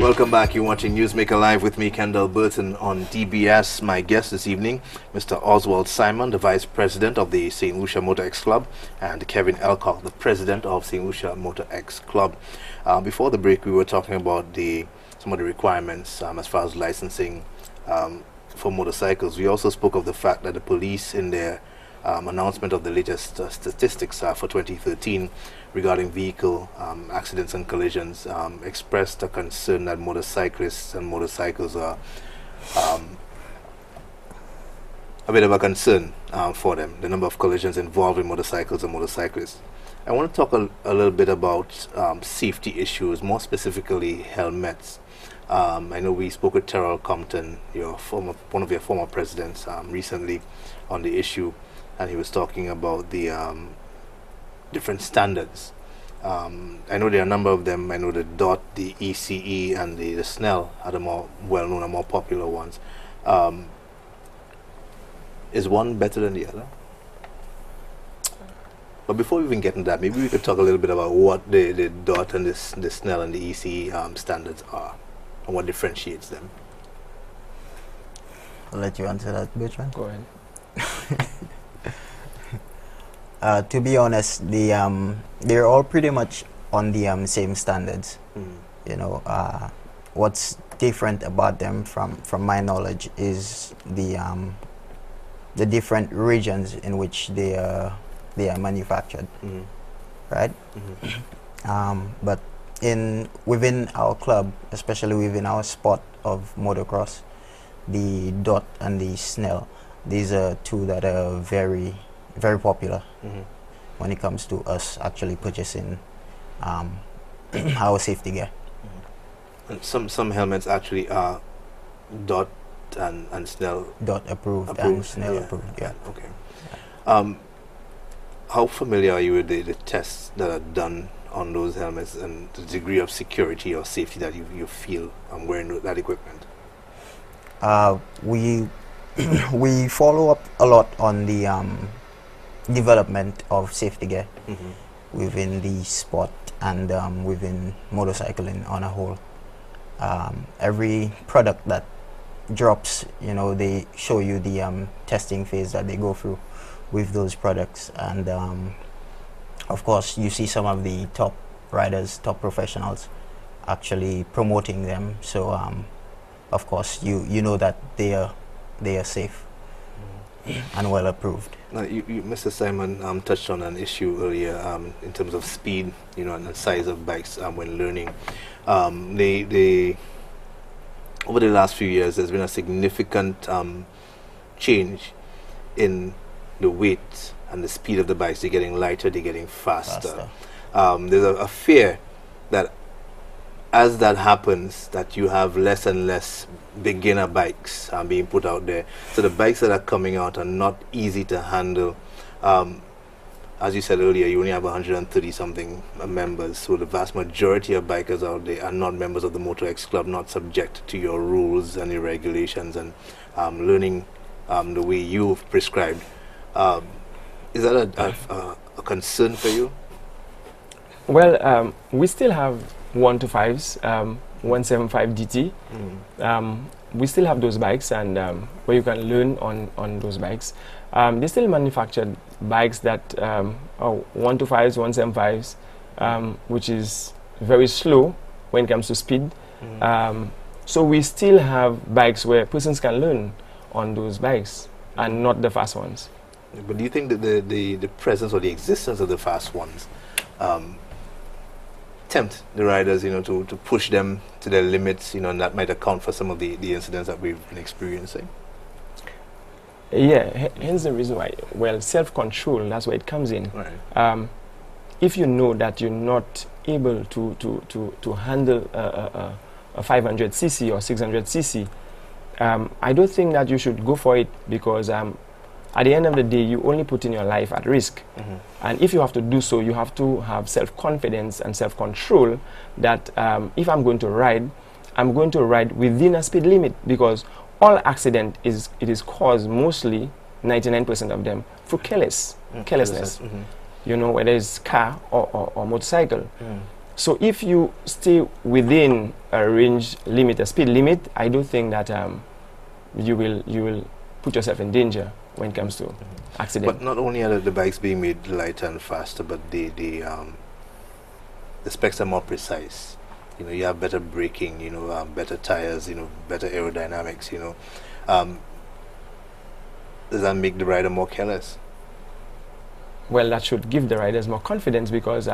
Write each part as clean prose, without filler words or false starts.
Welcome back. You're watching Newsmaker Live with me, Kendall Burton, on DBS. My guest this evening, Mr. Oswald Simon, the Vice President of the St. Lucia Motor X Club, and Kevin Elcock, the President of St. Lucia Motor X Club. Before the break, we were talking about some of the requirements as far as licensing for motorcycles. We also spoke of the fact that the police, in their announcement of the latest statistics for 2013 regarding vehicle accidents and collisions, expressed a concern that motorcyclists and motorcycles are a bit of a concern for them, the number of collisions involving motorcycles and motorcyclists. I want to talk a little bit about safety issues, more specifically helmets. I know we spoke with Terrell Compton, one of your former presidents, recently on the issue, and he was talking about the different standards. I know there are a number of them. I know the DOT, the ECE, and the SNELL are the more well-known and more popular ones. Is one better than the other? But before we even get into that, maybe we could talk a little bit about what the DOT and the SNELL and the ECE standards are, and what differentiates them. I'll let you answer that, Bertrand. Go ahead. To be honest, they're all pretty much on the same standards. You know, what's different about them, from my knowledge, is the different regions in which they are manufactured, right? But within our club, especially within our sport of motocross, the DOT and the SNELL, these are two that are very, very popular when it comes to us actually purchasing our safety gear. And some helmets actually are DOT and SNELL DOT approved and SNELL approved. Yeah. Okay. How familiar are you with the tests that are done on those helmets and the degree of security or safety that you feel wearing that equipment? We follow up a lot on the development of safety gear within the sport and within motorcycling on a whole. Every product that drops, you know, they show you the testing phase that they go through with those products, and of course you see some of the top riders, top professionals actually promoting them, so of course you know that they are safe and well approved. Now, Mr. Simon touched on an issue earlier in terms of speed, you know, and the size of bikes when learning. Over the last few years, there's been a significant change in the weight and the speed of the bikes. They're getting lighter, they're getting faster. There's a fear that as that happens, that you have less and less beginner bikes being put out there. So the bikes that are coming out are not easy to handle. As you said earlier, you only have 130 something members, so the vast majority of bikers out there are not members of the Motor X Club, not subject to your rules and your regulations and learning the way you've prescribed. Is that a concern for you? Well, we still have 125s, 175 DT. We still have those bikes, and where you can learn on those bikes. They still manufactured bikes that are 125s, 175s, which is very slow when it comes to speed. So we still have bikes where persons can learn on those bikes, and not the fast ones. But do you think that the presence or the existence of the fast ones tempt the riders, you know, to push them to their limits, you know, and that might account for some of the incidents that we've been experiencing? Yeah, hence the reason why. Well, self-control, that's where it comes in. Right. If you know that you're not able to handle a 500cc or 600cc, I don't think that you should go for it, because at the end of the day, you only put in your life at risk. And if you have to do so, you have to have self-confidence and self-control that if I'm going to ride, I'm going to ride within a speed limit, because all accident is caused, mostly 99% of them, through carelessness. You know, whether it's car or motorcycle. So if you stay within a range limit, a speed limit, I do think that you will put yourself in danger when it comes to accident. But not only are the bikes being made lighter and faster, but the specs are more precise. You know, you have better braking, you know, better tires, you know, better aerodynamics, you know. Does that make the rider more careless? Well, that should give the riders more confidence, because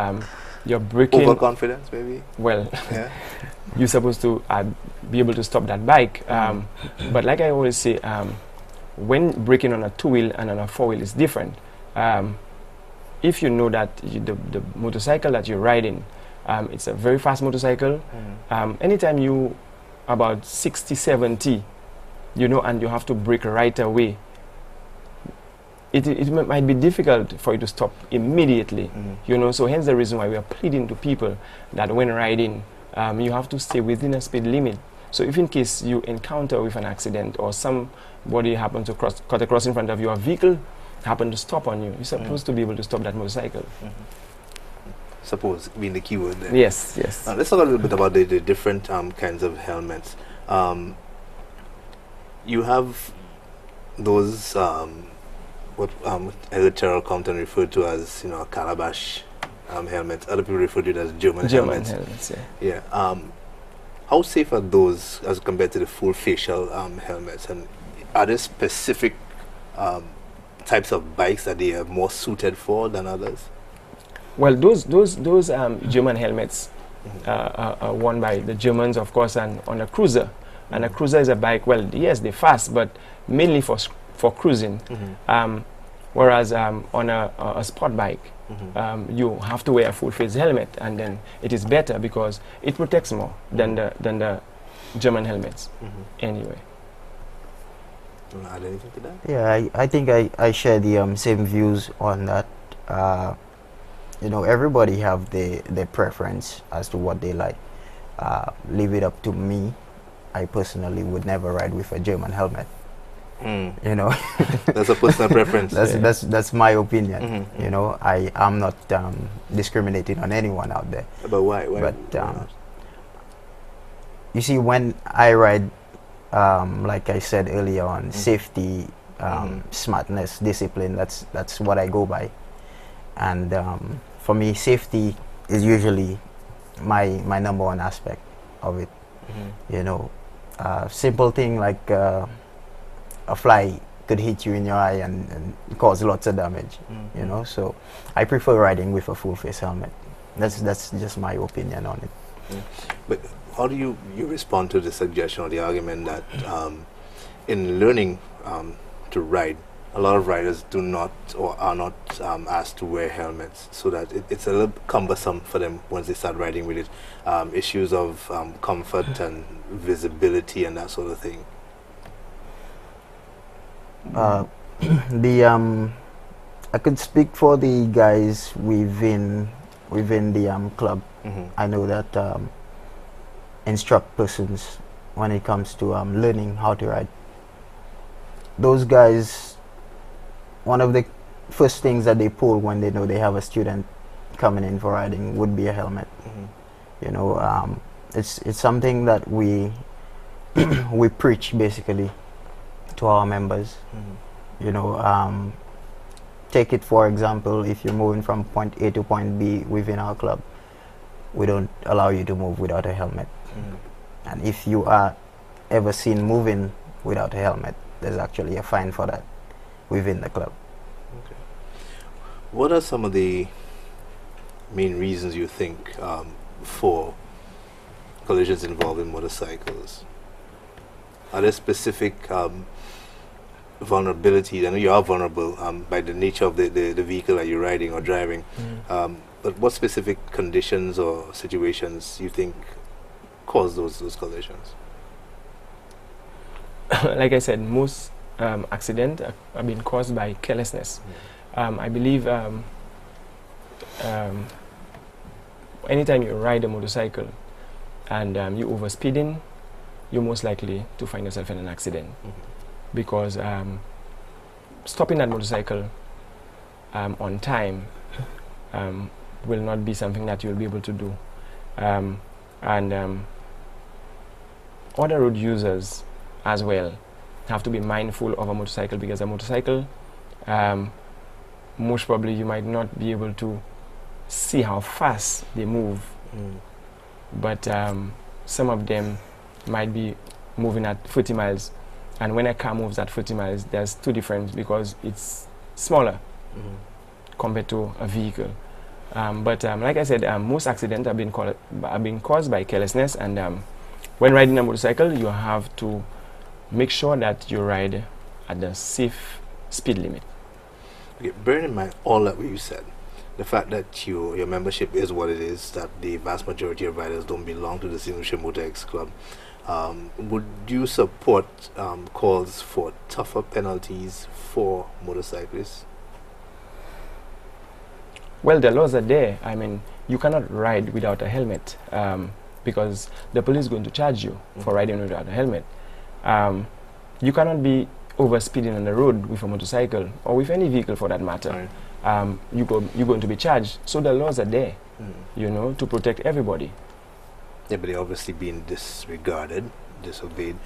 you're braking. Overconfidence, maybe? Well, Yeah. you're supposed to be able to stop that bike. But like I always say, when braking on a two-wheel and on a four-wheel is different. If you know that the motorcycle that you're riding, it's a very fast motorcycle, anytime you about 60, 70, you know, and you have to brake right away, it might be difficult for you to stop immediately, you know. So hence the reason why we are pleading to people that when riding, you have to stay within a speed limit. So if in case you encounter with an accident, or somebody happens to cut across in front of you, a vehicle happen to stop on you, you're supposed to be able to stop that motorcycle. Suppose being the keyword there. Yes, yes. Let's talk a little bit about the different kinds of helmets. You have those what Elliot Terrell Compton referred to as, you know, a calabash helmet. Other people refer to it as German helmets. Yeah. How safe are those as compared to the full facial helmets? And are there specific types of bikes that they are more suited for than others? Well, those German helmets are worn by the Germans, of course, and on a cruiser. And a cruiser is a bike, well, yes, they're fast, but mainly for cruising. Whereas on a sport bike, you have to wear a full face helmet, and then it is better because it protects more than the German helmets. Anyway. You want to add anything to that? Yeah, I think I share the same views on that. You know, everybody have their preference as to what they like. Leave it up to me. I personally would never ride with a German helmet. You know, that's a personal preference. That's my opinion. You know, I am not discriminating on anyone out there. But why? But you see, when I ride, like I said earlier on, safety, smartness, discipline. That's what I go by. And for me, safety is usually my number one aspect of it. You know, simple thing like a fly could hit you in your eye and cause lots of damage. You know, so I prefer riding with a full face helmet. That's just my opinion on it. But how do you respond to the suggestion or the argument that in learning to ride, a lot of riders do not or are not asked to wear helmets, so that it's a little cumbersome for them once they start riding with it. Issues of comfort and visibility and that sort of thing. I could speak for the guys within the club. I know that instruct persons when it comes to learning how to ride. Those guys, one of the first things that they pull when they know they have a student coming in for riding would be a helmet. You know, it's something that we we preach basically to our members. You know, take it for example, if you're moving from point A to point B within our club, we don't allow you to move without a helmet. And if you are ever seen moving without a helmet, there's actually a fine for that within the club. Okay. What are some of the main reasons you think for collisions involving motorcycles? Are there specific vulnerabilities? I know you are vulnerable by the nature of the vehicle that you're riding or driving, but what specific conditions or situations you think cause those collisions? Like I said, most accidents have been caused by carelessness. I believe anytime you ride a motorcycle and you're overspeeding, you're most likely to find yourself in an accident. Because stopping that motorcycle on time will not be something that you'll be able to do. And other road users as well have to be mindful of a motorcycle, because a motorcycle, most probably you might not be able to see how fast they move, but some of them might be moving at 40 miles, and when a car moves at 40 miles, there's two differences because it's smaller compared to a vehicle. But like I said, most accidents have been caused by carelessness, and when riding a motorcycle, you have to make sure that you ride at the safe speed limit. Okay, bearing in mind all that you said, the fact that your membership is what it is, that the vast majority of riders don't belong to the St. Lucia Motor X Club, would you support calls for tougher penalties for motorcyclists? Well, the laws are there. I mean, you cannot ride without a helmet, because the police is going to charge you for riding without a helmet. You cannot be over speeding on the road with a motorcycle or with any vehicle for that matter. Right. You're going to be charged. So the laws are there, you know, to protect everybody. Yeah, but they're obviously being disregarded, disobeyed.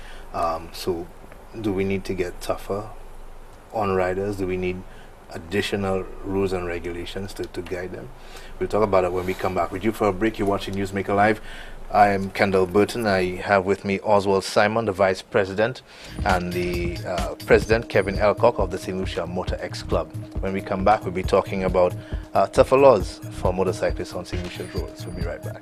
So do we need to get tougher on riders? Do we need additional rules and regulations to guide them? We'll talk about it when we come back. With you for a break, you're watching Newsmaker Live. I am Kendall Burton. I have with me Oswald Simon, the Vice President, and the President, Kevin Elcock, of the St. Lucia Motor X Club. When we come back, we'll be talking about tougher laws for motorcyclists on St. Lucia's roads. We'll be right back.